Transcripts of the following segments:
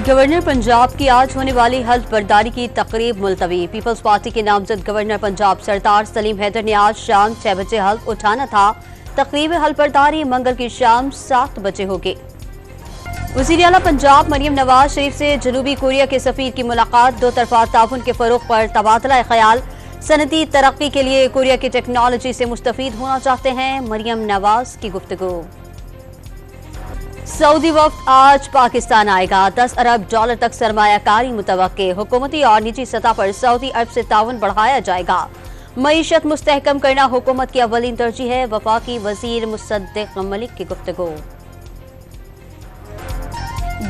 Governor Punjab की आज होने वाली हल्फ बर्दारी की तकरीब मुलतवी। पीपल्स पार्टी के नामजद गवर्नर पंजाब सरदार सलीम हैदर ने आज शाम 6 बजे हल्फ उठाना था। तकरीब हल्फ बर्दारी मंगल की शाम 7 बजे होगी। वज़ीर आला पंजाब मरियम नवाज शरीफ से जनूबी कोरिया के सफीर की मुलाकात। दो तरफा ताउन के फरोग पर तबादला ख्याल। सनती तरक्की के लिए कोरिया की टेक्नोलॉजी से मुस्तफीद होना चाहते हैं, मरियम नवाज की गुफ्तगू। सऊदी वफ्द आज पाकिस्तान आएगा। 10 अरब डॉलर तक सरमायाकारी मुतवक्के। हुकूमती और निजी सतह पर सऊदी अरब से ताउन बढ़ाया जाएगा। मईशत मुस्तहकम करना हुकूमत की अव्वलीन तरजीह है, वफाकी वजीर मुसद्दिक मलिक की गुफ्तगू।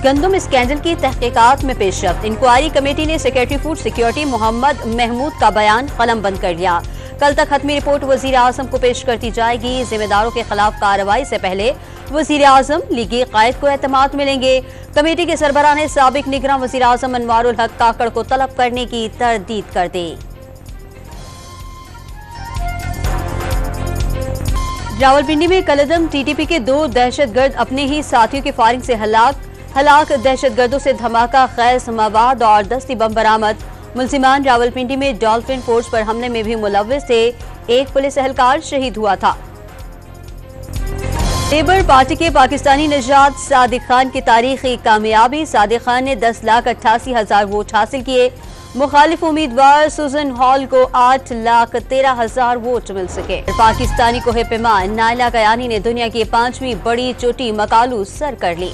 गंदम स्कैंडल की तहकीकात में पेशरफ्त। इंक्वायरी कमेटी ने secretary food security Mohammad Mahmood का बयान कलम बंद कर लिया। कल तक हतमी रिपोर्ट वजीर आजम को पेश कर दी जाएगी। जिम्मेदारों के खिलाफ कार्रवाई से पहले वजीर आजम लीगी कायद को एतमाद मिलेंगे। कमेटी के सरबराह ने साबिक निगरान वजीर आजम अनवारुल हक काकड़ को तलब करने की तरदीद कर दी। रावलपिंडी में कलदम टीटीपी के 2 दहशतगर्द अपने ही साथियों की फायरिंग से हलाक। दहशतगर्दों से धमाका खैज मवाद और दस्ती बम बरामद। मुलजिमान रावलपिंडी में डॉल्फिन फोर्स पर हमले में भी मुलव्विस थे। एक पुलिस एहलकार शहीद हुआ था। लेबर पार्टी के पाकिस्तानी निजात सादिक खान की तारीखी कामयाबी। सादिक खान ने 10,88,000 वोट हासिल किए। मुखालिफ उम्मीदवार सुजन हॉल को 8,13,000 वोट मिल सके। पाकिस्तानी कोहे पैमान नायला कयानी ने दुनिया की 5वीं बड़ी चोटी मकालू सर कर ली।